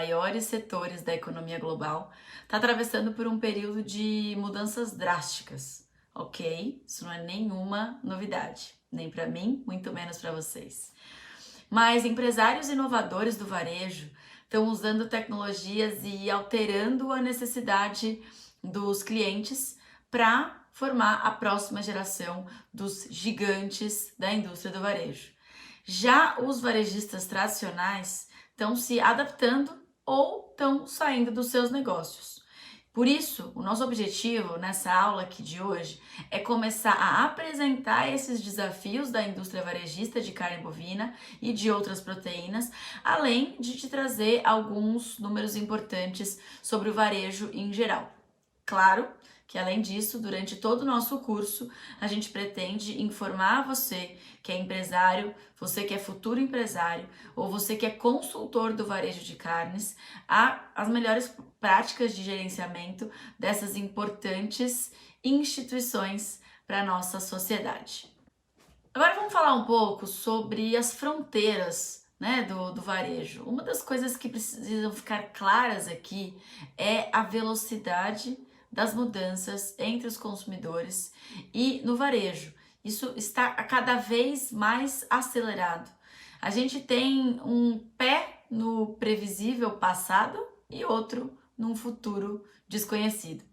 maiores setores da economia global, está atravessando por um período de mudanças drásticas, ok? Isso não é nenhuma novidade, nem para mim, muito menos para vocês. Mas empresários inovadores do varejo estão usando tecnologias e alterando a necessidade dos clientes para formar a próxima geração dos gigantes da indústria do varejo. Já os varejistas tradicionais estão se adaptando ou estão saindo dos seus negócios. Por isso, o nosso objetivo nessa aula aqui de hoje é começar a apresentar esses desafios da indústria varejista de carne bovina e de outras proteínas, além de te trazer alguns números importantes sobre o varejo em geral. Claro que, além disso, durante todo o nosso curso, a gente pretende informar você que é empresário, você que é futuro empresário ou você que é consultor do varejo de carnes, as melhores práticas de gerenciamento dessas importantes instituições para a nossa sociedade. Agora vamos falar um pouco sobre as fronteiras, do varejo. Uma das coisas que precisam ficar claras aqui é a velocidade das mudanças entre os consumidores e no varejo. Isso está cada vez mais acelerado. A gente tem um pé no previsível passado e outro num futuro desconhecido.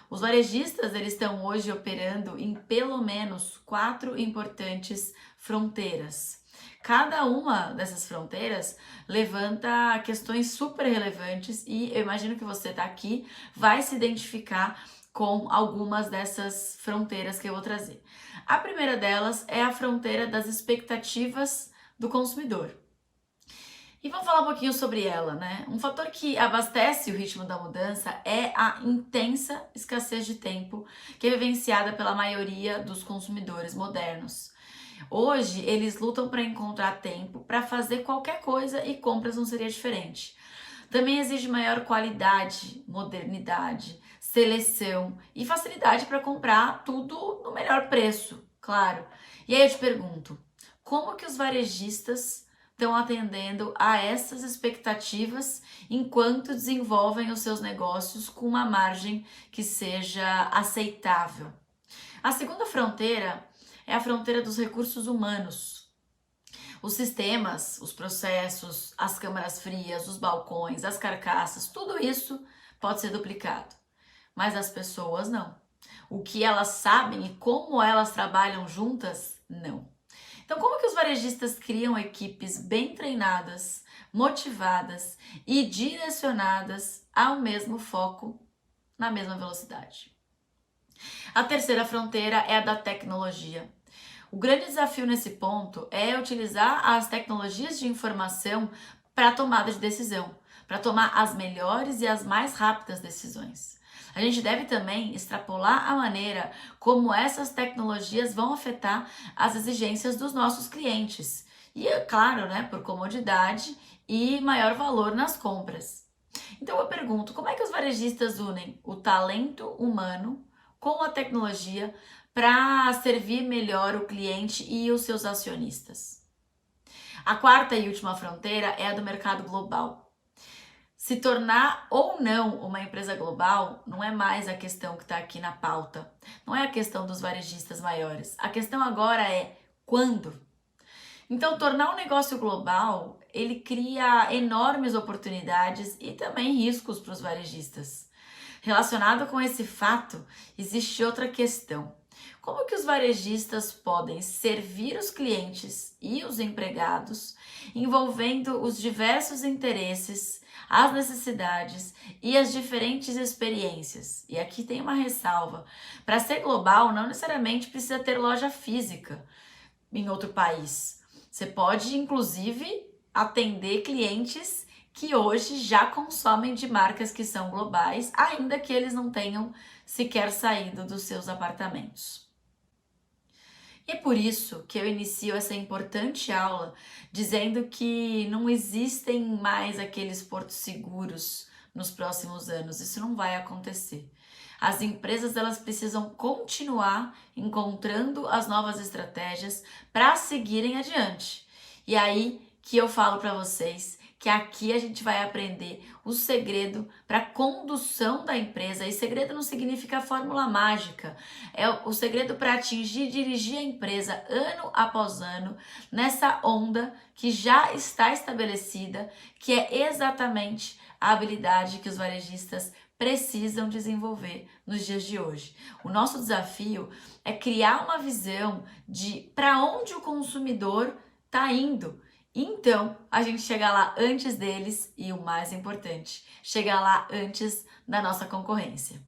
Os varejistas eles estão hoje operando em pelo menos 4 importantes fronteiras. Cada uma dessas fronteiras levanta questões super relevantes e eu imagino que você está aqui, vai se identificar com algumas dessas fronteiras que eu vou trazer. A primeira delas é a fronteira das expectativas do consumidor. E vamos falar um pouquinho sobre ela, né? Um fator que abastece o ritmo da mudança é a intensa escassez de tempo que é vivenciada pela maioria dos consumidores modernos. Hoje, eles lutam para encontrar tempo para fazer qualquer coisa e compras não seria diferente. Também exige maior qualidade, modernidade, seleção e facilidade para comprar tudo no melhor preço, claro. E aí eu te pergunto, como que os varejistas estão atendendo a essas expectativas enquanto desenvolvem os seus negócios com uma margem que seja aceitável? A segunda fronteira é a fronteira dos recursos humanos. Os sistemas, os processos, as câmaras frias, os balcões, as carcaças, tudo isso pode ser duplicado, mas as pessoas não. O que elas sabem e como elas trabalham juntas, não. Então, como que os varejistas criam equipes bem treinadas, motivadas e direcionadas ao mesmo foco, na mesma velocidade? A terceira fronteira é a da tecnologia. O grande desafio nesse ponto é utilizar as tecnologias de informação para a tomada de decisão, para tomar as melhores e as mais rápidas decisões. A gente deve também extrapolar a maneira como essas tecnologias vão afetar as exigências dos nossos clientes. E, é claro, por comodidade e maior valor nas compras. Então eu pergunto, como é que os varejistas unem o talento humano com a tecnologia para servir melhor o cliente e os seus acionistas? A quarta e última fronteira é a do mercado global. Se tornar ou não uma empresa global não é mais a questão que está aqui na pauta. Não é a questão dos varejistas maiores. A questão agora é quando. Então, tornar um negócio global, ele cria enormes oportunidades e também riscos para os varejistas. Relacionado com esse fato, existe outra questão. Como que os varejistas podem servir os clientes e os empregados, envolvendo os diversos interesses, as necessidades e as diferentes experiências? E aqui tem uma ressalva. Para ser global, não necessariamente precisa ter loja física em outro país. Você pode, inclusive, atender clientes que hoje já consomem de marcas que são globais, ainda que eles não tenham sequer saído dos seus apartamentos. E é por isso que eu inicio essa importante aula dizendo que não existem mais aqueles portos seguros nos próximos anos. Isso não vai acontecer. As empresas elas precisam continuar encontrando as novas estratégias para seguirem adiante. E aí que eu falo para vocês que aqui a gente vai aprender o segredo para a condução da empresa. E segredo não significa fórmula mágica, é o segredo para atingir e dirigir a empresa ano após ano nessa onda que já está estabelecida, que é exatamente a habilidade que os varejistas precisam desenvolver nos dias de hoje. O nosso desafio é criar uma visão de para onde o consumidor está indo. Então, a gente chega lá antes deles e o mais importante, chegar lá antes da nossa concorrência.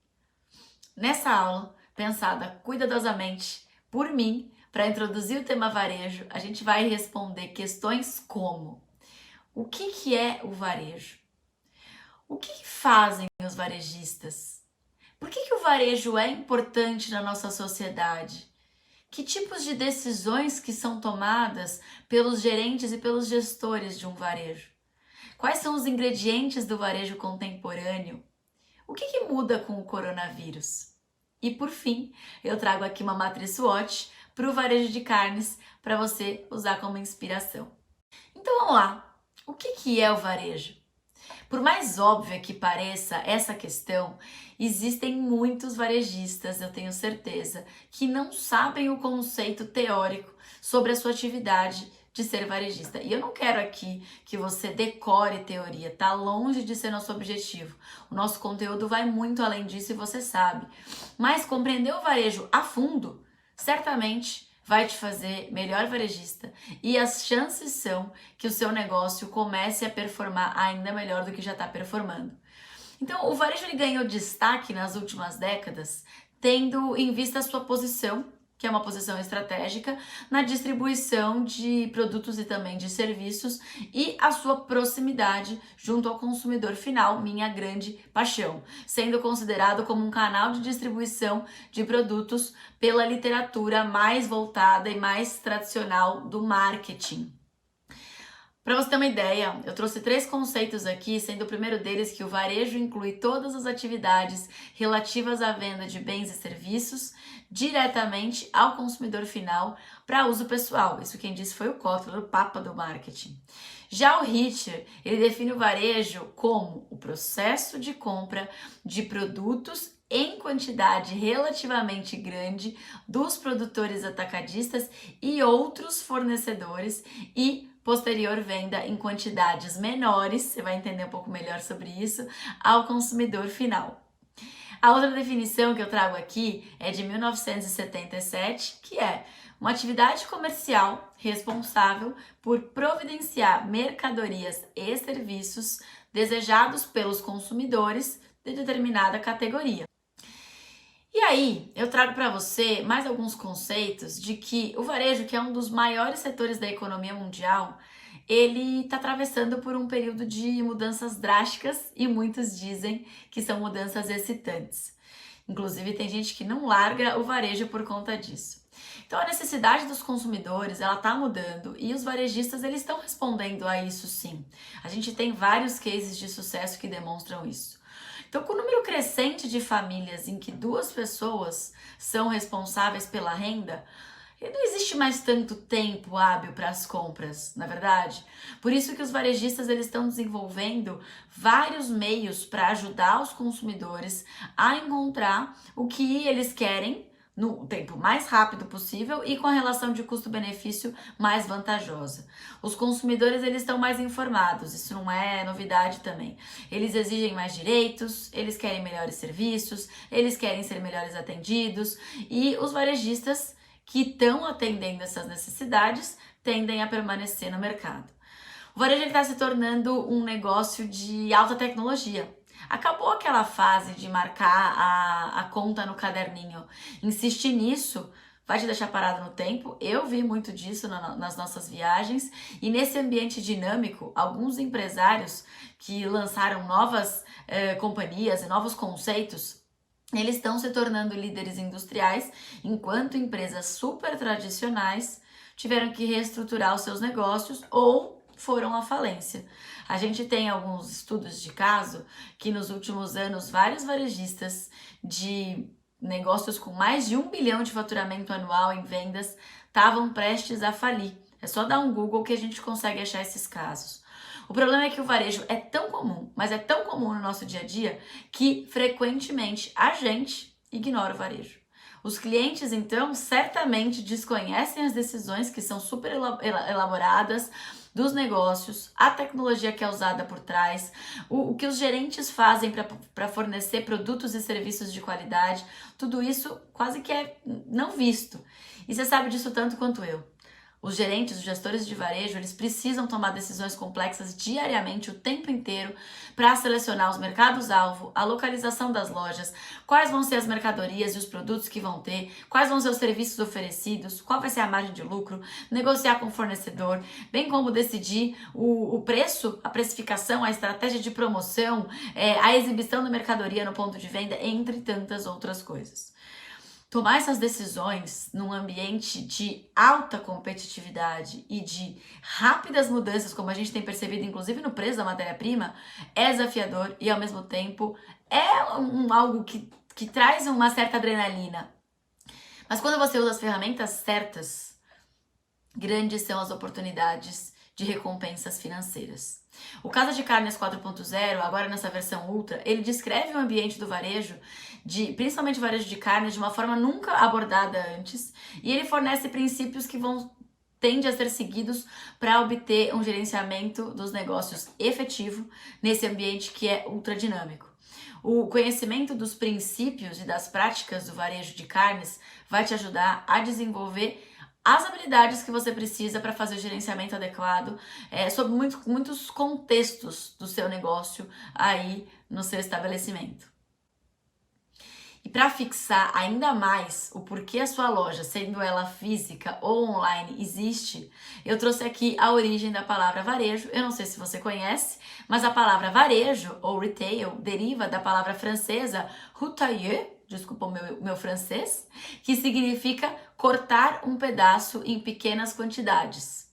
Nessa aula, pensada cuidadosamente por mim, para introduzir o tema varejo, a gente vai responder questões como: o que é o varejo? O que fazem os varejistas? Por que o varejo é importante na nossa sociedade? Que tipos de decisões que são tomadas pelos gerentes e pelos gestores de um varejo? Quais são os ingredientes do varejo contemporâneo? O que muda com o coronavírus? E por fim, eu trago aqui uma matriz SWOT para o varejo de carnes para você usar como inspiração. Então vamos lá, o que é o varejo? Por mais óbvia que pareça essa questão, existem muitos varejistas, eu tenho certeza, que não sabem o conceito teórico sobre a sua atividade de ser varejista. E eu não quero aqui que você decore teoria, tá longe de ser nosso objetivo. O nosso conteúdo vai muito além disso e você sabe. Mas compreender o varejo a fundo, certamente vai te fazer melhor varejista e as chances são que o seu negócio comece a performar ainda melhor do que já está performando. Então, o varejo ele ganhou destaque nas últimas décadas, tendo em vista a sua posição, que é uma posição estratégica, na distribuição de produtos e também de serviços e a sua proximidade junto ao consumidor final, minha grande paixão, sendo considerado como um canal de distribuição de produtos pela literatura mais voltada e mais tradicional do marketing. Para você ter uma ideia, eu trouxe 3 conceitos aqui, sendo o primeiro deles que o varejo inclui todas as atividades relativas à venda de bens e serviços diretamente ao consumidor final para uso pessoal. Isso quem disse foi o Kotler, o papa do marketing. Já o Richter, ele define o varejo como o processo de compra de produtos em quantidade relativamente grande dos produtores atacadistas e outros fornecedores e posterior venda em quantidades menores, você vai entender um pouco melhor sobre isso, ao consumidor final. A outra definição que eu trago aqui é de 1977, que é uma atividade comercial responsável por providenciar mercadorias e serviços desejados pelos consumidores de determinada categoria. E aí, eu trago para você mais alguns conceitos de que o varejo, que é um dos maiores setores da economia mundial, ele está atravessando por um período de mudanças drásticas e muitos dizem que são mudanças excitantes. Inclusive, tem gente que não larga o varejo por conta disso. Então, a necessidade dos consumidores, ela está mudando e os varejistas, eles estão respondendo a isso sim. A gente tem vários cases de sucesso que demonstram isso. Então, com o número crescente de famílias em que 2 pessoas são responsáveis pela renda, não existe mais tanto tempo hábil para as compras, na verdade. Por isso que os varejistas eles estão desenvolvendo vários meios para ajudar os consumidores a encontrar o que eles querem no tempo mais rápido possível e com a relação de custo-benefício mais vantajosa. Os consumidores eles estão mais informados, isso não é novidade também. Eles exigem mais direitos, eles querem melhores serviços, eles querem ser melhores atendidos e os varejistas que estão atendendo essas necessidades tendem a permanecer no mercado. O varejo está se tornando um negócio de alta tecnologia. Acabou aquela fase de marcar a conta no caderninho. Insistir nisso vai te deixar parado no tempo. Eu vi muito disso nas nossas viagens. E nesse ambiente dinâmico, alguns empresários que lançaram novas companhias e novos conceitos, eles estão se tornando líderes industriais, enquanto empresas super tradicionais tiveram que reestruturar os seus negócios ou foram à falência. A gente tem alguns estudos de caso que nos últimos anos vários varejistas de negócios com mais de 1 bilhão de faturamento anual em vendas estavam prestes a falir. É só dar um Google que a gente consegue achar esses casos. O problema é que o varejo é tão comum, mas é tão comum no nosso dia a dia, que frequentemente a gente ignora o varejo. Os clientes, então, certamente desconhecem as decisões que são super elaboradas dos negócios, a tecnologia que é usada por trás, o que os gerentes fazem para fornecer produtos e serviços de qualidade, tudo isso quase que é não visto. E você sabe disso tanto quanto eu. Os gerentes, os gestores de varejo, eles precisam tomar decisões complexas diariamente, o tempo inteiro, para selecionar os mercados-alvo, a localização das lojas, quais vão ser as mercadorias e os produtos que vão ter, quais vão ser os serviços oferecidos, qual vai ser a margem de lucro, negociar com o fornecedor, bem como decidir o preço, a precificação, a estratégia de promoção, a exibição da mercadoria no ponto de venda, entre tantas outras coisas. Tomar essas decisões num ambiente de alta competitividade e de rápidas mudanças, como a gente tem percebido, inclusive no preço da matéria-prima, é desafiador e, ao mesmo tempo, é algo que traz uma certa adrenalina. Mas quando você usa as ferramentas certas, grandes são as oportunidades de recompensas financeiras. O Casa de Carnes 4.0, agora nessa versão Ultra, ele descreve o ambiente do varejo, principalmente o varejo de carnes, de uma forma nunca abordada antes, e ele fornece princípios que tende a ser seguidos para obter um gerenciamento dos negócios efetivo nesse ambiente que é ultra dinâmico. O conhecimento dos princípios e das práticas do varejo de carnes vai te ajudar a desenvolver as habilidades que você precisa para fazer o gerenciamento adequado sobre muitos contextos do seu negócio aí no seu estabelecimento. E para fixar ainda mais o porquê a sua loja, sendo ela física ou online, existe, eu trouxe aqui a origem da palavra varejo. Eu não sei se você conhece, mas a palavra varejo ou retail deriva da palavra francesa routailler, desculpa o meu francês, que significa cortar um pedaço em pequenas quantidades.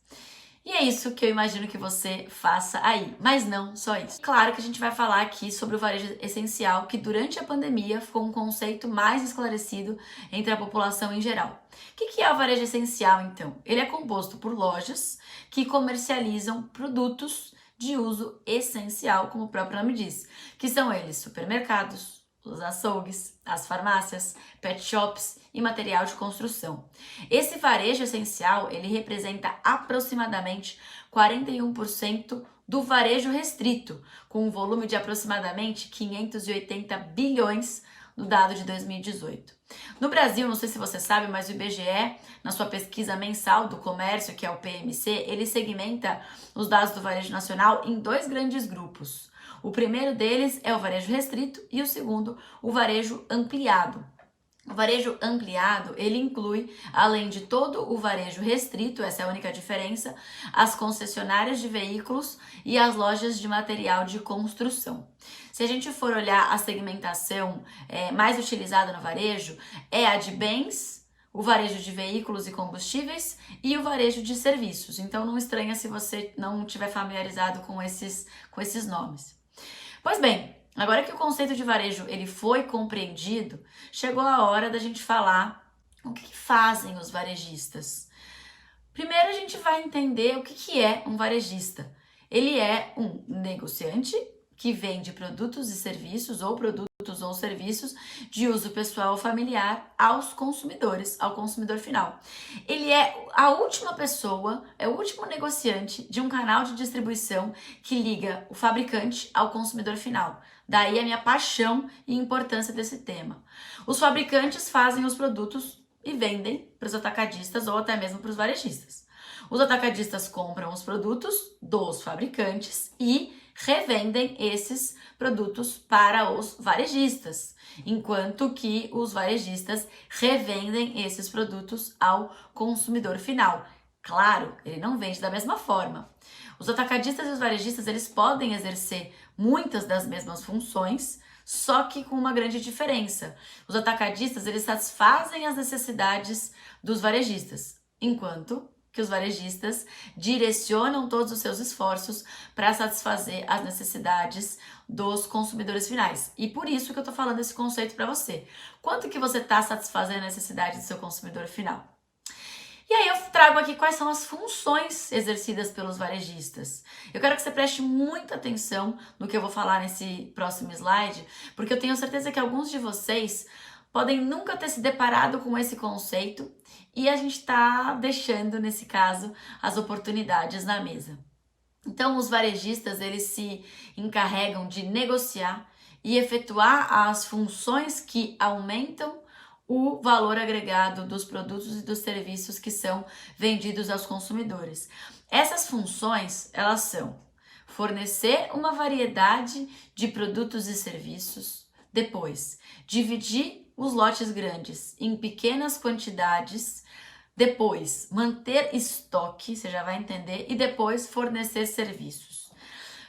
E é isso que eu imagino que você faça aí, mas não só isso. Claro que a gente vai falar aqui sobre o varejo essencial, que durante a pandemia ficou um conceito mais esclarecido entre a população em geral. O que é o varejo essencial, então? Ele é composto por lojas que comercializam produtos de uso essencial, como o próprio nome diz, que são eles supermercados, os açougues, as farmácias, pet shops e material de construção. Esse varejo essencial, ele representa aproximadamente 41% do varejo restrito, com um volume de aproximadamente 580 bilhões no dado de 2018. No Brasil, não sei se você sabe, mas o IBGE, na sua pesquisa mensal do comércio, que é o PMC, ele segmenta os dados do varejo nacional em dois grandes grupos. O primeiro deles é o varejo restrito e o segundo, o varejo ampliado. O varejo ampliado, ele inclui, além de todo o varejo restrito, essa é a única diferença, as concessionárias de veículos e as lojas de material de construção. Se a gente for olhar a segmentação mais utilizada no varejo, é a de bens, o varejo de veículos e combustíveis e o varejo de serviços. Então não estranha se você não estiver familiarizado com esses nomes. Pois bem, agora que o conceito de varejo ele foi compreendido, chegou a hora da gente falar o que fazem os varejistas. Primeiro a gente vai entender o que é um varejista. Ele é um negociante que vende produtos e serviços ou produtos ou serviços de uso pessoal ou familiar aos consumidores, ao consumidor final. Ele é a última pessoa, é o último negociante de um canal de distribuição que liga o fabricante ao consumidor final. Daí a minha paixão e importância desse tema. Os fabricantes fazem os produtos e vendem para os atacadistas ou até mesmo para os varejistas. Os atacadistas compram os produtos dos fabricantes e revendem esses produtos para os varejistas, enquanto que os varejistas revendem esses produtos ao consumidor final. Claro, ele não vende da mesma forma. Os atacadistas e os varejistas, eles podem exercer muitas das mesmas funções, só que com uma grande diferença. Os atacadistas, eles satisfazem as necessidades dos varejistas, enquanto que os varejistas direcionam todos os seus esforços para satisfazer as necessidades dos consumidores finais. E por isso que eu tô falando esse conceito para você. Quanto que você está satisfazendo a necessidade do seu consumidor final? E aí eu trago aqui quais são as funções exercidas pelos varejistas. Eu quero que você preste muita atenção no que eu vou falar nesse próximo slide, porque eu tenho certeza que alguns de vocês podem nunca ter se deparado com esse conceito e a gente está deixando, nesse caso, as oportunidades na mesa. Então, os varejistas, eles se encarregam de negociar e efetuar as funções que aumentam o valor agregado dos produtos e dos serviços que são vendidos aos consumidores. Essas funções, elas são fornecer uma variedade de produtos e serviços, depois dividir os lotes grandes em pequenas quantidades, depois manter estoque, você já vai entender, e depois fornecer serviços.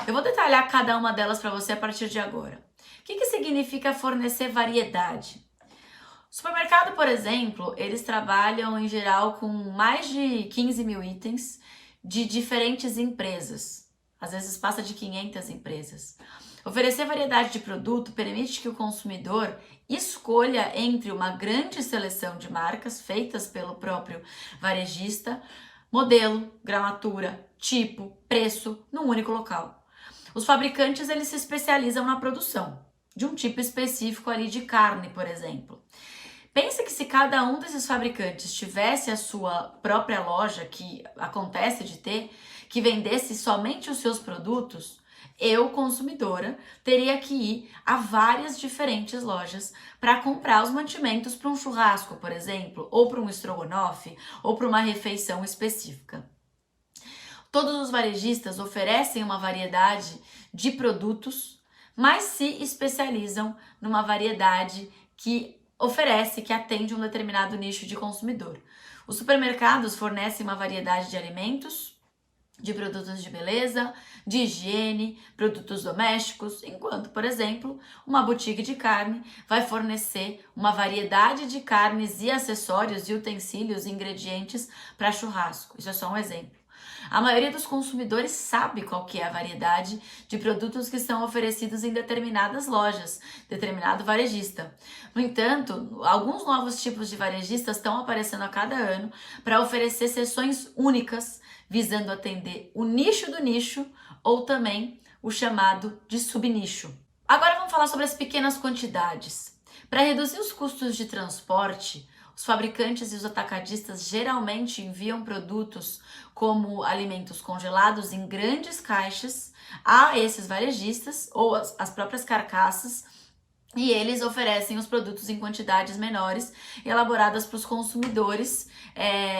Eu vou detalhar cada uma delas para você a partir de agora. O que significa fornecer variedade? Supermercado, por exemplo, eles trabalham em geral com mais de 15 mil itens de diferentes empresas. Às vezes passa de 500 empresas. Oferecer variedade de produto permite que o consumidor escolha entre uma grande seleção de marcas feitas pelo próprio varejista, modelo, gramatura, tipo, preço, num único local. Os fabricantes, eles se especializam na produção de um tipo específico ali de carne, por exemplo. Pensa que se cada um desses fabricantes tivesse a sua própria loja, que acontece de ter, que vendesse somente os seus produtos, eu, consumidora, teria que ir a várias diferentes lojas para comprar os mantimentos para um churrasco, por exemplo, ou para um estrogonofe, ou para uma refeição específica. Todos os varejistas oferecem uma variedade de produtos, mas se especializam numa variedade que oferece, que atende um determinado nicho de consumidor. Os supermercados fornecem uma variedade de alimentos, de produtos de beleza, de higiene, produtos domésticos, enquanto, por exemplo, uma boutique de carne vai fornecer uma variedade de carnes e acessórios e utensílios e ingredientes para churrasco. Isso é só um exemplo. A maioria dos consumidores sabe qual que é a variedade de produtos que são oferecidos em determinadas lojas, determinado varejista. No entanto, alguns novos tipos de varejistas estão aparecendo a cada ano para oferecer seções únicas, visando atender o nicho do nicho ou também o chamado de subnicho. Agora vamos falar sobre as pequenas quantidades. Para reduzir os custos de transporte, os fabricantes e os atacadistas geralmente enviam produtos como alimentos congelados em grandes caixas a esses varejistas ou as próprias carcaças, e eles oferecem os produtos em quantidades menores, elaboradas para os consumidores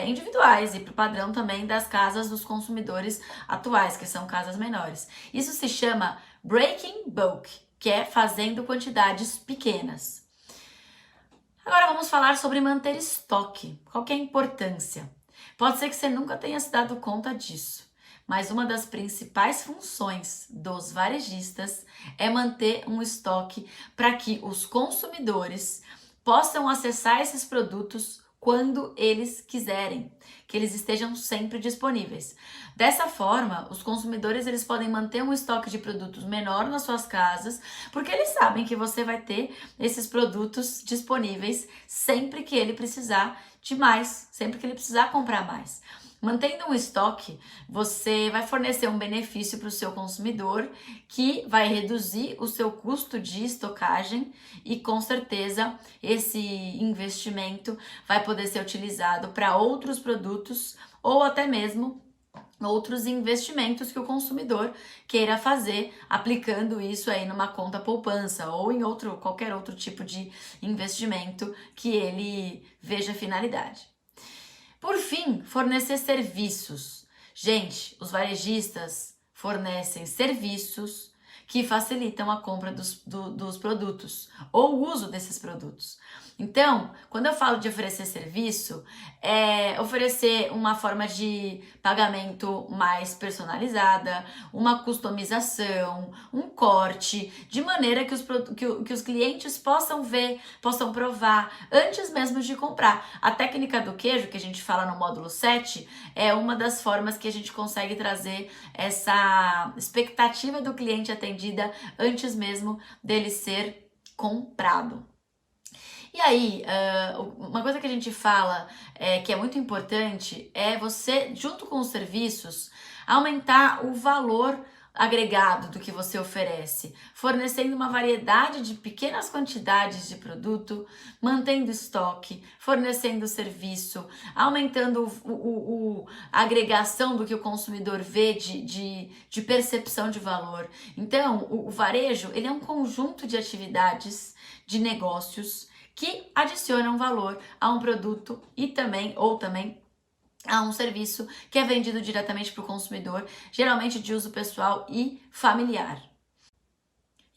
individuais e para o padrão também das casas dos consumidores atuais, que são casas menores. Isso se chama breaking bulk, que é fazendo quantidades pequenas. Agora vamos falar sobre manter estoque. Qual que é a importância? Pode ser que você nunca tenha se dado conta disso, mas uma das principais funções dos varejistas é manter um estoque para que os consumidores possam acessar esses produtos quando eles quiserem, que eles estejam sempre disponíveis. Dessa forma, os consumidores eles podem manter um estoque de produtos menor nas suas casas, porque eles sabem que você vai ter esses produtos disponíveis sempre que ele precisar de mais, sempre que ele precisar comprar mais. Mantendo um estoque, você vai fornecer um benefício para o seu consumidor que vai reduzir o seu custo de estocagem e, com certeza, esse investimento vai poder ser utilizado para outros produtos ou até mesmo outros investimentos que o consumidor queira fazer, aplicando isso aí numa conta poupança ou em qualquer outro tipo de investimento que ele veja finalidade. Por fim, fornecer serviços. Gente, os varejistas fornecem serviços que facilitam a compra dos produtos ou o uso desses produtos. Então, quando eu falo de oferecer serviço, é oferecer uma forma de pagamento mais personalizada, uma customização, um corte, de maneira que os clientes possam ver, possam provar antes mesmo de comprar. A técnica do queijo, que a gente fala no módulo 7, é uma das formas que a gente consegue trazer essa expectativa do cliente atendida antes mesmo dele ser comprado. E aí, uma coisa que a gente fala que é muito importante é você, junto com os serviços, aumentar o valor agregado do que você oferece, fornecendo uma variedade de pequenas quantidades de produto, mantendo estoque, fornecendo serviço, aumentando a agregação do que o consumidor vê de percepção de valor. Então, o varejo, ele é um conjunto de atividades, de negócios que adicionam valor a um produto e também, ou também, a um serviço que é vendido diretamente para o consumidor, geralmente de uso pessoal e familiar.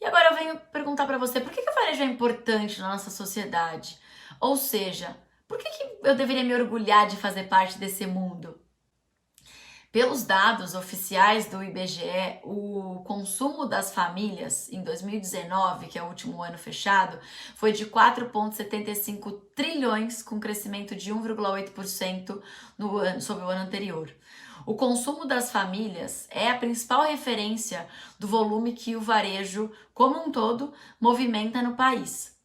E agora eu venho perguntar para você, por que o varejo é importante na nossa sociedade? Ou seja, por que eu deveria me orgulhar de fazer parte desse mundo? Pelos dados oficiais do IBGE, o consumo das famílias em 2019, que é o último ano fechado, foi de 4,75 trilhões, com crescimento de 1,8% sobre o ano anterior. O consumo das famílias é a principal referência do volume que o varejo, como um todo, movimenta no país.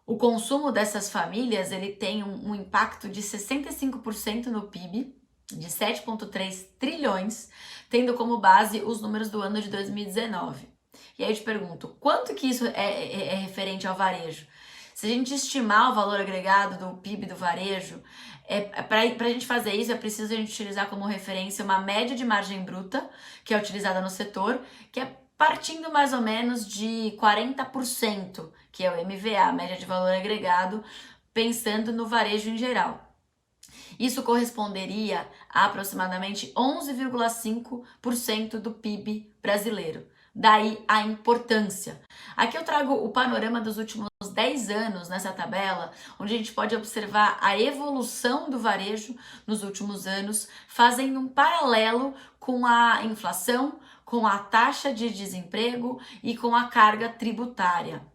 O consumo dessas famílias ele tem um impacto de 65% no PIB, de 7,3 trilhões, tendo como base os números do ano de 2019. E aí eu te pergunto, quanto que isso é referente ao varejo? Se a gente estimar o valor agregado do PIB do varejo, para a gente fazer isso é preciso a gente utilizar como referência uma média de margem bruta, que é utilizada no setor, que é partindo mais ou menos de 40%, que é o MVA, média de valor agregado, pensando no varejo em geral. Isso corresponderia a aproximadamente 11,5% do PIB brasileiro. Daí a importância. Aqui eu trago o panorama dos últimos 10 anos nessa tabela, onde a gente pode observar a evolução do varejo nos últimos anos, fazendo um paralelo com a inflação, com a taxa de desemprego e com a carga tributária.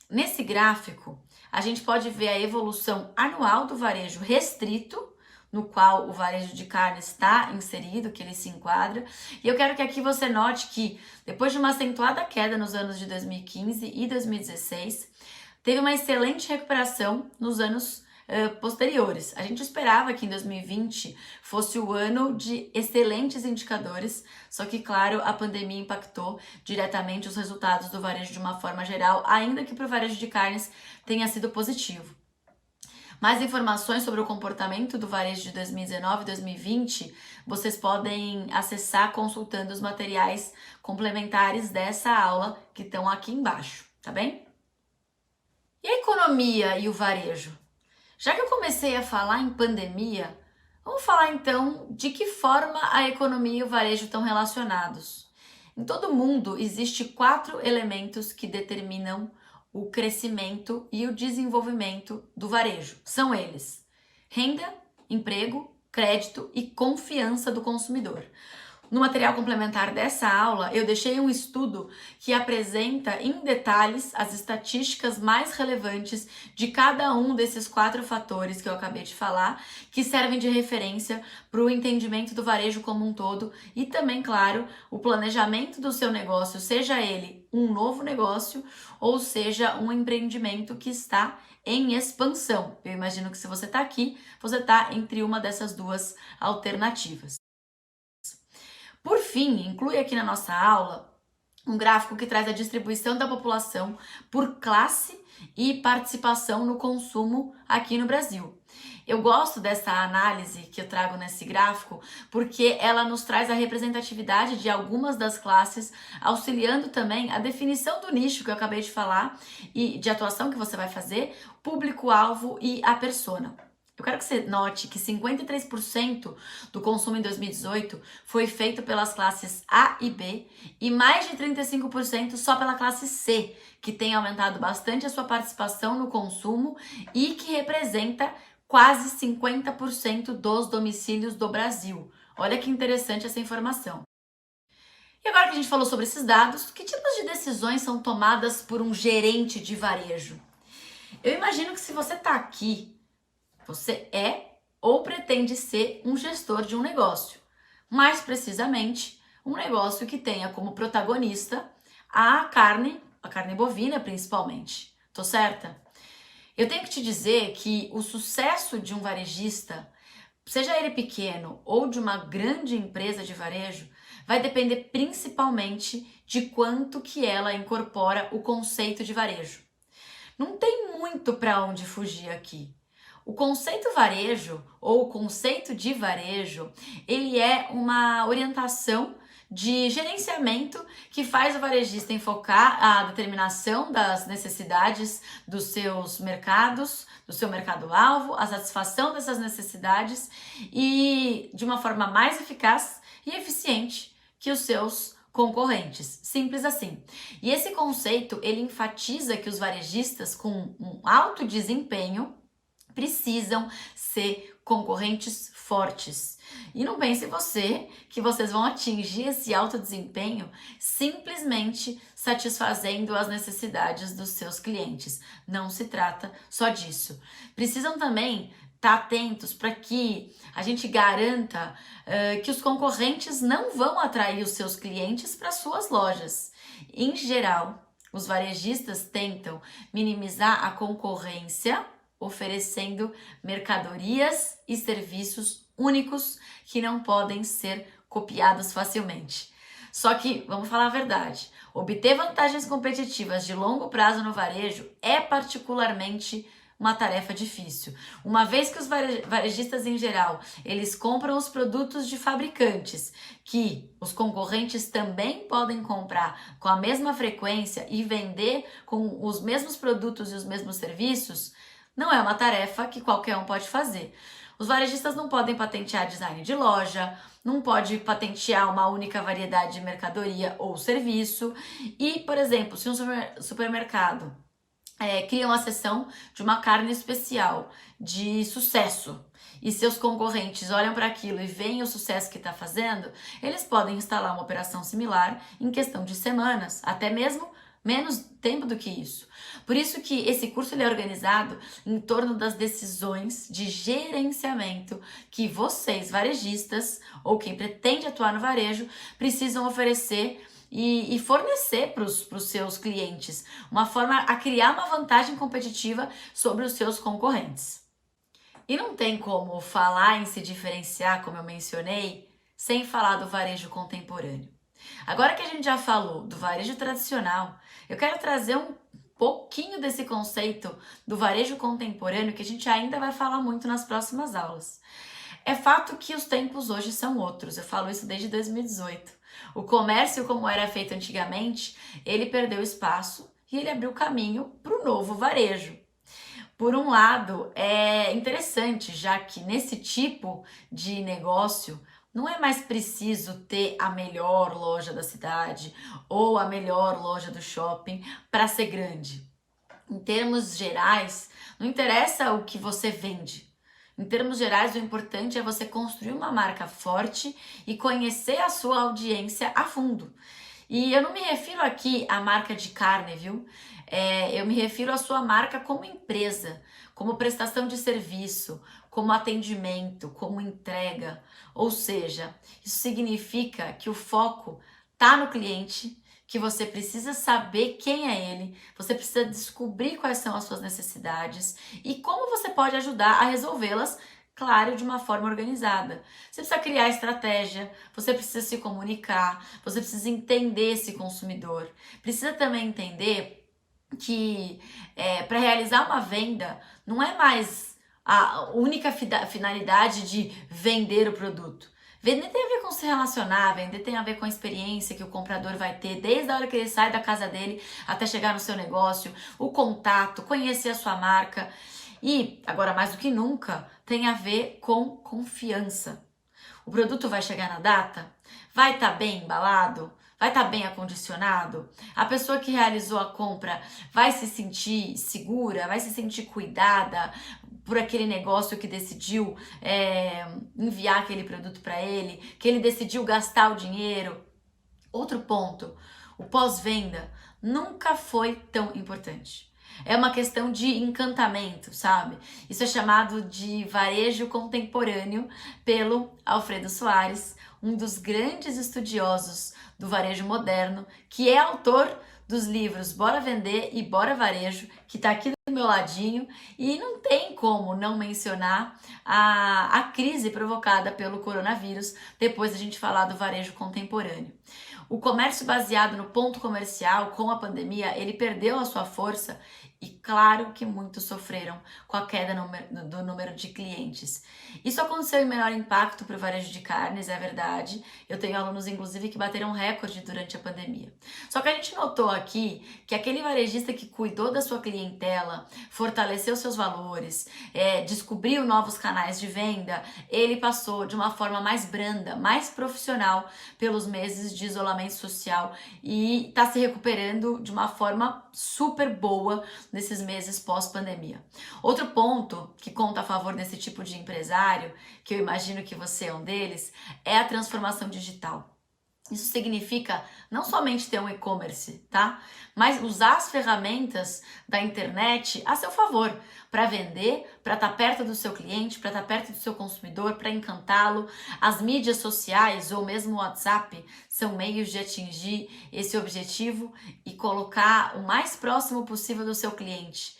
Nesse gráfico, a gente pode ver a evolução anual do varejo restrito, no qual o varejo de carne está inserido, que ele se enquadra. E eu quero que aqui você note que, depois de uma acentuada queda nos anos de 2015 e 2016, teve uma excelente recuperação nos anos posteriores. A gente esperava que em 2020 fosse o ano de excelentes indicadores, só que, claro, a pandemia impactou diretamente os resultados do varejo de uma forma geral, ainda que para o varejo de carnes tenha sido positivo. Mais informações sobre o comportamento do varejo de 2019 e 2020, vocês podem acessar consultando os materiais complementares dessa aula que estão aqui embaixo, tá bem? E a economia e o varejo? Já que eu comecei a falar em pandemia, vamos falar então de que forma a economia e o varejo estão relacionados. Em todo mundo existem 4 elementos que determinam o crescimento e o desenvolvimento do varejo. São eles: renda, emprego, crédito e confiança do consumidor. No material complementar dessa aula, eu deixei um estudo que apresenta em detalhes as estatísticas mais relevantes de cada um desses 4 fatores que eu acabei de falar, que servem de referência para o entendimento do varejo como um todo e também, claro, o planejamento do seu negócio, seja ele um novo negócio ou seja um empreendimento que está em expansão. Eu imagino que se você está aqui, você está entre uma dessas duas alternativas. Por fim, inclui aqui na nossa aula um gráfico que traz a distribuição da população por classe e participação no consumo aqui no Brasil. Eu gosto dessa análise que eu trago nesse gráfico porque ela nos traz a representatividade de algumas das classes, auxiliando também a definição do nicho que eu acabei de falar e de atuação que você vai fazer, público-alvo e a persona. Eu quero que você note que 53% do consumo em 2018 foi feito pelas classes A e B e mais de 35% só pela classe C, que tem aumentado bastante a sua participação no consumo e que representa quase 50% dos domicílios do Brasil. Olha que interessante essa informação. E agora que a gente falou sobre esses dados, que tipos de decisões são tomadas por um gerente de varejo? Eu imagino que se você está aqui, você é ou pretende ser um gestor de um negócio. Mais precisamente, um negócio que tenha como protagonista a carne bovina principalmente. Tô certa? Eu tenho que te dizer que o sucesso de um varejista, seja ele pequeno ou de uma grande empresa de varejo, vai depender principalmente de quanto que ela incorpora o conceito de varejo. Não tem muito para onde fugir aqui. O conceito varejo ou o conceito de varejo, ele é uma orientação de gerenciamento que faz o varejista enfocar a determinação das necessidades dos seus mercados, do seu mercado-alvo, a satisfação dessas necessidades e de uma forma mais eficaz e eficiente que os seus concorrentes. Simples assim. E esse conceito, ele enfatiza que os varejistas com um alto desempenho precisam ser concorrentes fortes. E não pense você que vocês vão atingir esse alto desempenho simplesmente satisfazendo as necessidades dos seus clientes. Não se trata só disso. Precisam também estar atentos para que a gente garanta que os concorrentes não vão atrair os seus clientes para suas lojas. Em geral, os varejistas tentam minimizar a concorrência oferecendo mercadorias e serviços únicos que não podem ser copiados facilmente. Só que, vamos falar a verdade, obter vantagens competitivas de longo prazo no varejo é particularmente uma tarefa difícil, uma vez que os varejistas em geral, eles compram os produtos de fabricantes que os concorrentes também podem comprar com a mesma frequência e vender com os mesmos produtos e os mesmos serviços. Não é uma tarefa que qualquer um pode fazer. Os varejistas não podem patentear design de loja, não pode patentear uma única variedade de mercadoria ou serviço. E, por exemplo, se um supermercado cria uma seção de uma carne especial de sucesso e seus concorrentes olham para aquilo e veem o sucesso que está fazendo, eles podem instalar uma operação similar em questão de semanas, até mesmo menos tempo do que isso. Por isso que esse curso ele é organizado em torno das decisões de gerenciamento que vocês, varejistas, ou quem pretende atuar no varejo, precisam oferecer e fornecer para os seus clientes, uma forma a criar uma vantagem competitiva sobre os seus concorrentes. E não tem como falar em se diferenciar, como eu mencionei, sem falar do varejo contemporâneo. Agora que a gente já falou do varejo tradicional, eu quero trazer um pouquinho desse conceito do varejo contemporâneo que a gente ainda vai falar muito nas próximas aulas. É fato que os tempos hoje são outros, eu falo isso desde 2018. O comércio, como era feito antigamente, ele perdeu espaço e ele abriu caminho para o novo varejo. Por um lado, é interessante, já que nesse tipo de negócio não é mais preciso ter a melhor loja da cidade ou a melhor loja do shopping para ser grande. Em termos gerais, não interessa o que você vende. Em termos gerais, o importante é você construir uma marca forte e conhecer a sua audiência a fundo. E eu não me refiro aqui à marca de carne, viu? Eu me refiro à sua marca como empresa, como prestação de serviço, como atendimento, como entrega. Ou seja, isso significa que o foco está no cliente, que você precisa saber quem é ele, você precisa descobrir quais são as suas necessidades e como você pode ajudar a resolvê-las, claro, de uma forma organizada. Você precisa criar estratégia, você precisa se comunicar, você precisa entender esse consumidor. Precisa também entender que para realizar uma venda não é mais a única finalidade de vender o produto. Vender tem a ver com se relacionar, vender tem a ver com a experiência que o comprador vai ter desde a hora que ele sai da casa dele até chegar no seu negócio, o contato, conhecer a sua marca e, agora mais do que nunca, tem a ver com confiança. O produto vai chegar na data? Vai estar bem embalado? Vai estar bem acondicionado? A pessoa que realizou a compra vai se sentir segura? Vai se sentir cuidada por aquele negócio que decidiu enviar aquele produto para ele? Que ele decidiu gastar o dinheiro? Outro ponto, o pós-venda nunca foi tão importante. É uma questão de encantamento, sabe? Isso é chamado de varejo contemporâneo pelo Alfredo Soares, um dos grandes estudiosos do varejo moderno, que é autor dos livros Bora Vender e Bora Varejo, que está aqui do meu ladinho e não tem como não mencionar a crise provocada pelo coronavírus depois da gente falar do varejo contemporâneo. O comércio baseado no ponto comercial, com a pandemia, ele perdeu a sua força e claro que muitos sofreram com a queda do número de clientes. Isso aconteceu em menor impacto para o varejo de carnes, é verdade. Eu tenho alunos, inclusive, que bateram recorde durante a pandemia. Só que a gente notou aqui que aquele varejista que cuidou da sua clientela, fortaleceu seus valores, descobriu novos canais de venda, ele passou de uma forma mais branda, mais profissional pelos meses de isolamento social e está se recuperando de uma forma super boa nesses meses pós-pandemia. Outro ponto que conta a favor desse tipo de empresário, que eu imagino que você é um deles, é a transformação digital. Isso significa não somente ter um e-commerce, tá? Mas usar as ferramentas da internet a seu favor, para vender, para estar perto do seu cliente, para estar perto do seu consumidor, para encantá-lo. As mídias sociais ou mesmo o WhatsApp são meios de atingir esse objetivo e colocar o mais próximo possível do seu cliente.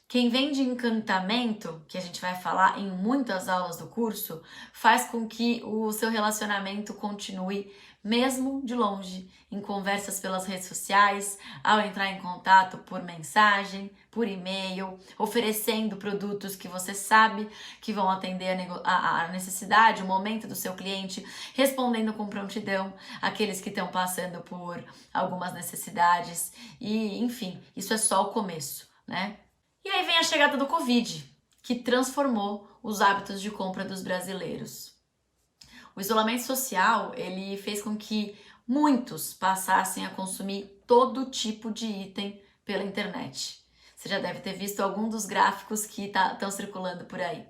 Quem vende encantamento, que a gente vai falar em muitas aulas do curso, faz com que o seu relacionamento continue mesmo de longe, em conversas pelas redes sociais, ao entrar em contato por mensagem, por e-mail, oferecendo produtos que você sabe que vão atender a necessidade, o momento do seu cliente, respondendo com prontidão aqueles que estão passando por algumas necessidades e, enfim, isso é só o começo, né? E aí vem a chegada do Covid, que transformou os hábitos de compra dos brasileiros. O isolamento social, ele fez com que muitos passassem a consumir todo tipo de item pela internet. Você já deve ter visto algum dos gráficos que estão circulando por aí.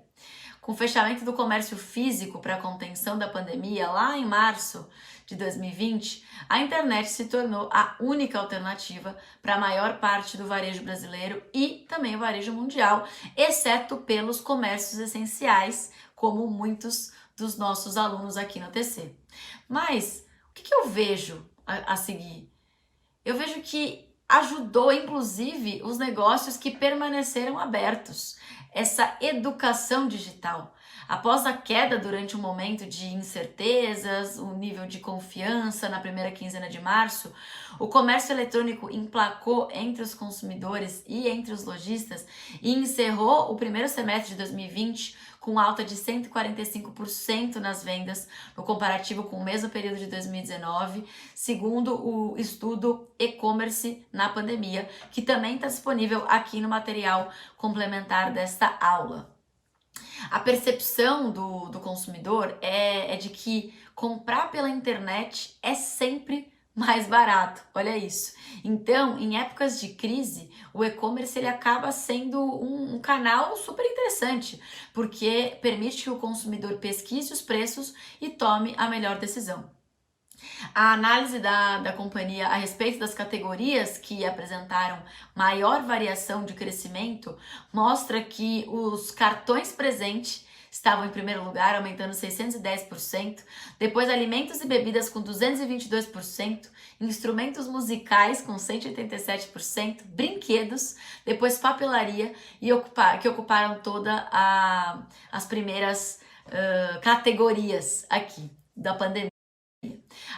Com o fechamento do comércio físico para a contenção da pandemia, lá em março de 2020, a internet se tornou a única alternativa para a maior parte do varejo brasileiro e também o varejo mundial, exceto pelos comércios essenciais, como muitos dos nossos alunos aqui no TC. Mas o que eu vejo a seguir? Eu vejo que ajudou, inclusive, os negócios que permaneceram abertos. Essa educação digital. Após a queda durante um momento de incertezas, um nível de confiança na primeira quinzena de março, o comércio eletrônico emplacou entre os consumidores e entre os lojistas e encerrou o primeiro semestre de 2020 com alta de 145% nas vendas no comparativo com o mesmo período de 2019, segundo o estudo e-commerce na pandemia, que também está disponível aqui no material complementar desta aula. A percepção do consumidor é de que comprar pela internet é sempre mais barato, olha isso. Então, em épocas de crise, o e-commerce ele acaba sendo um canal super interessante, porque permite que o consumidor pesquise os preços e tome a melhor decisão. A análise da companhia a respeito das categorias que apresentaram maior variação de crescimento mostra que os cartões presentes estavam em primeiro lugar, aumentando 610%, depois alimentos e bebidas com 222%, instrumentos musicais com 187%, brinquedos, depois papelaria, que ocuparam todas as primeiras categorias aqui da pandemia.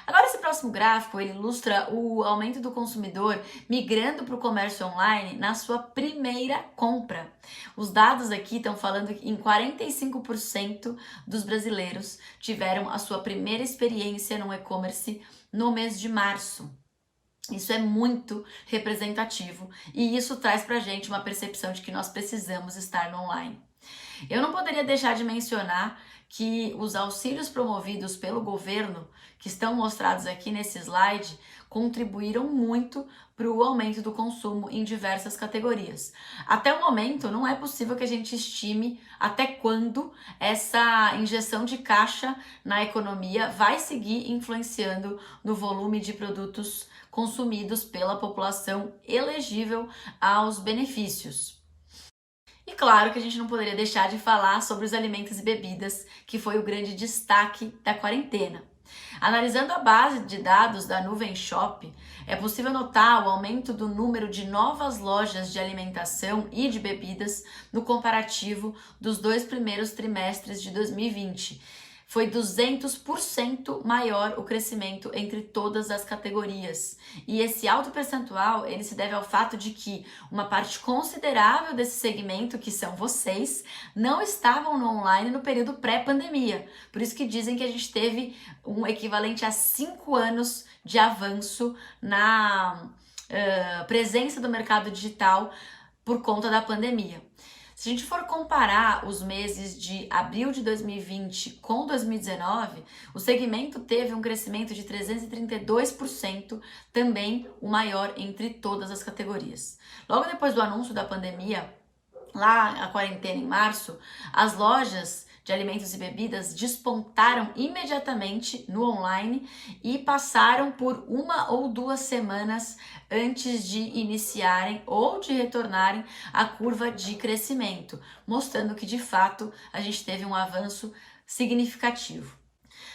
Agora esse próximo gráfico ele ilustra o aumento do consumidor migrando para o comércio online na sua primeira compra. Os dados aqui estão falando que em 45% dos brasileiros tiveram a sua primeira experiência no e-commerce no mês de março. Isso é muito representativo e isso traz para a gente uma percepção de que nós precisamos estar no online. Eu não poderia deixar de mencionar que os auxílios promovidos pelo governo, que estão mostrados aqui nesse slide, contribuíram muito para o aumento do consumo em diversas categorias. Até o momento, não é possível que a gente estime até quando essa injeção de caixa na economia vai seguir influenciando no volume de produtos consumidos pela população elegível aos benefícios. E claro que a gente não poderia deixar de falar sobre os alimentos e bebidas, que foi o grande destaque da quarentena. Analisando a base de dados da Nuvem Shop, é possível notar o aumento do número de novas lojas de alimentação e de bebidas no comparativo dos 2 primeiros trimestres de 2020. Foi 200% maior o crescimento entre todas as categorias. E esse alto percentual, ele se deve ao fato de que uma parte considerável desse segmento, que são vocês, não estavam no online no período pré-pandemia. Por isso que dizem que a gente teve um equivalente a 5 anos de avanço na presença do mercado digital por conta da pandemia. Se a gente for comparar os meses de abril de 2020 com 2019, o segmento teve um crescimento de 332%, também o maior entre todas as categorias. Logo depois do anúncio da pandemia, lá a quarentena em março, as lojas de alimentos e bebidas despontaram imediatamente no online e passaram por 1 ou 2 semanas antes de iniciarem ou de retornarem à curva de crescimento, mostrando que de fato a gente teve um avanço significativo.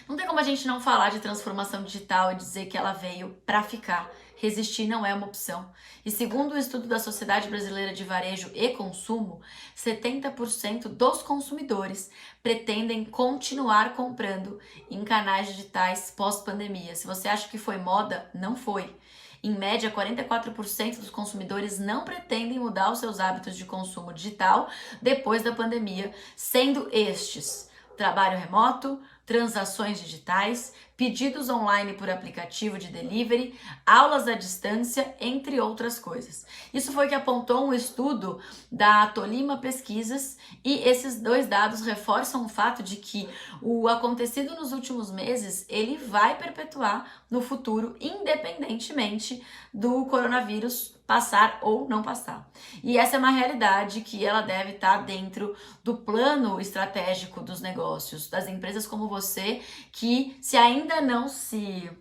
Não tem como a gente não falar de transformação digital e dizer que ela veio para ficar. Resistir não é uma opção. E segundo o estudo da Sociedade Brasileira de Varejo e Consumo, 70% dos consumidores pretendem continuar comprando em canais digitais pós-pandemia. Se você acha que foi moda, não foi. Em média, 44% dos consumidores não pretendem mudar os seus hábitos de consumo digital depois da pandemia, sendo estes: trabalho remoto, transações digitais, pedidos online por aplicativo de delivery, aulas à distância, entre outras coisas. Isso foi o que apontou um estudo da Tolima Pesquisas, e esses 2 dados reforçam o fato de que o acontecido nos últimos meses, ele vai perpetuar no futuro, independentemente do coronavírus passar ou não passar. E essa é uma realidade que ela deve estar dentro do plano estratégico dos negócios, das empresas como você, que se ainda não se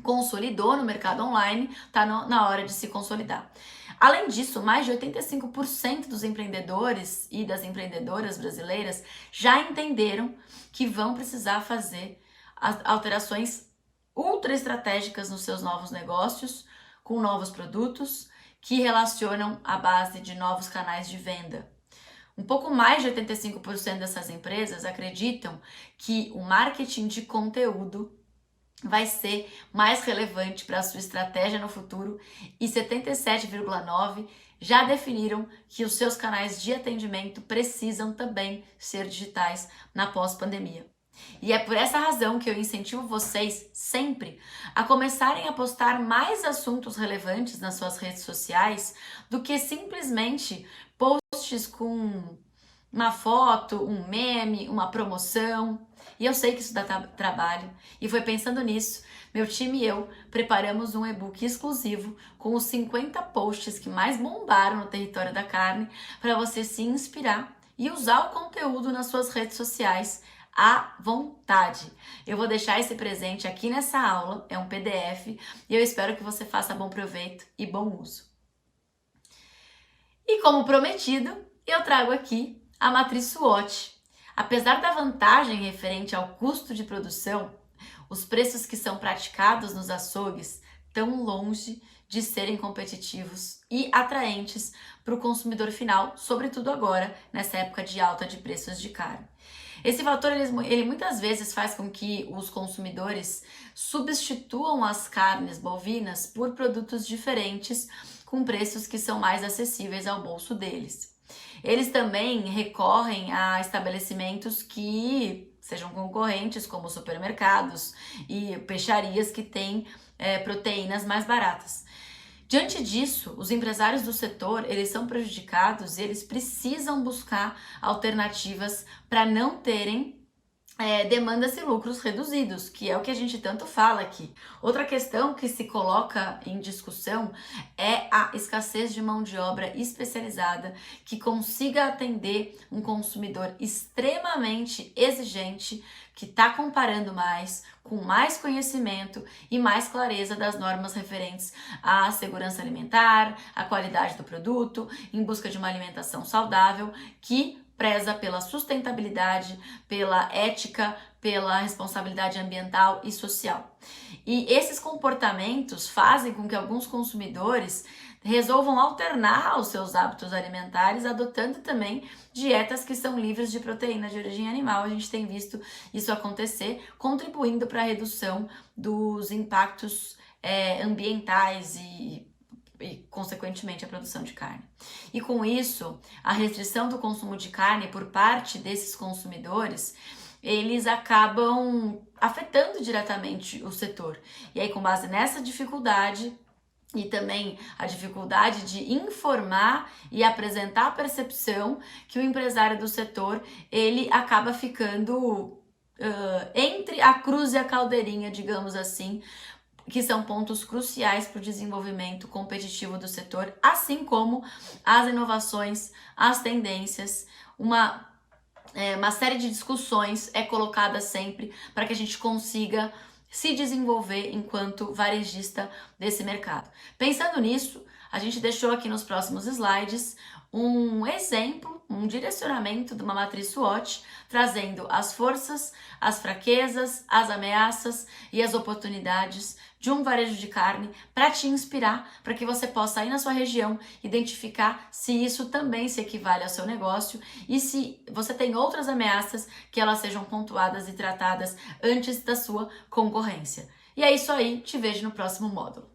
consolidou no mercado online, está na hora de se consolidar. Além disso, mais de 85% dos empreendedores e das empreendedoras brasileiras já entenderam que vão precisar fazer alterações ultra estratégicas nos seus novos negócios, com novos produtos, que relacionam a base de novos canais de venda. Um pouco mais de 85% dessas empresas acreditam que o marketing de conteúdo vai ser mais relevante para a sua estratégia no futuro, e 77,9% já definiram que os seus canais de atendimento precisam também ser digitais na pós-pandemia. E é por essa razão que eu incentivo vocês sempre a começarem a postar mais assuntos relevantes nas suas redes sociais do que simplesmente posts com uma foto, um meme, uma promoção. E eu sei que isso dá trabalho, e foi pensando nisso, meu time e eu preparamos um e-book exclusivo com os 50 posts que mais bombaram no território da carne, para você se inspirar e usar o conteúdo nas suas redes sociais à vontade. Eu vou deixar esse presente aqui nessa aula, é um PDF, e eu espero que você faça bom proveito e bom uso. E como prometido, eu trago aqui a matriz SWOT. Apesar da vantagem referente ao custo de produção, os preços que são praticados nos açougues estão longe de serem competitivos e atraentes para o consumidor final, sobretudo agora, nessa época de alta de preços de carne. Esse fator, ele muitas vezes faz com que os consumidores substituam as carnes bovinas por produtos diferentes, com preços que são mais acessíveis ao bolso deles. Eles também recorrem a estabelecimentos que sejam concorrentes, como supermercados e peixarias que têm proteínas mais baratas. Diante disso, os empresários do setor, eles são prejudicados e eles precisam buscar alternativas para não terem demandas e lucros reduzidos, que é o que a gente tanto fala aqui. Outra questão que se coloca em discussão é a escassez de mão de obra especializada que consiga atender um consumidor extremamente exigente, que está comparando mais, com mais conhecimento e mais clareza das normas referentes à segurança alimentar, à qualidade do produto, em busca de uma alimentação saudável, que preza pela sustentabilidade, pela ética, pela responsabilidade ambiental e social. E esses comportamentos fazem com que alguns consumidores resolvam alternar os seus hábitos alimentares, adotando também dietas que são livres de proteína de origem animal. A gente tem visto isso acontecer, contribuindo para a redução dos impactos ambientais e, consequentemente, a produção de carne. E com isso, a restrição do consumo de carne por parte desses consumidores, eles acabam afetando diretamente o setor. E aí, com base nessa dificuldade, e também a dificuldade de informar e apresentar a percepção, que o empresário do setor, ele acaba ficando entre a cruz e a caldeirinha, digamos assim, que são pontos cruciais para o desenvolvimento competitivo do setor, assim como as inovações, as tendências, uma série de discussões é colocada sempre para que a gente consiga se desenvolver enquanto varejista desse mercado. Pensando nisso, a gente deixou aqui nos próximos slides um exemplo, um direcionamento de uma matriz SWOT, trazendo as forças, as fraquezas, as ameaças e as oportunidades de um varejo de carne para te inspirar, para que você possa ir na sua região, identificar se isso também se equivale ao seu negócio e se você tem outras ameaças que elas sejam pontuadas e tratadas antes da sua concorrência. E é isso aí, te vejo no próximo módulo.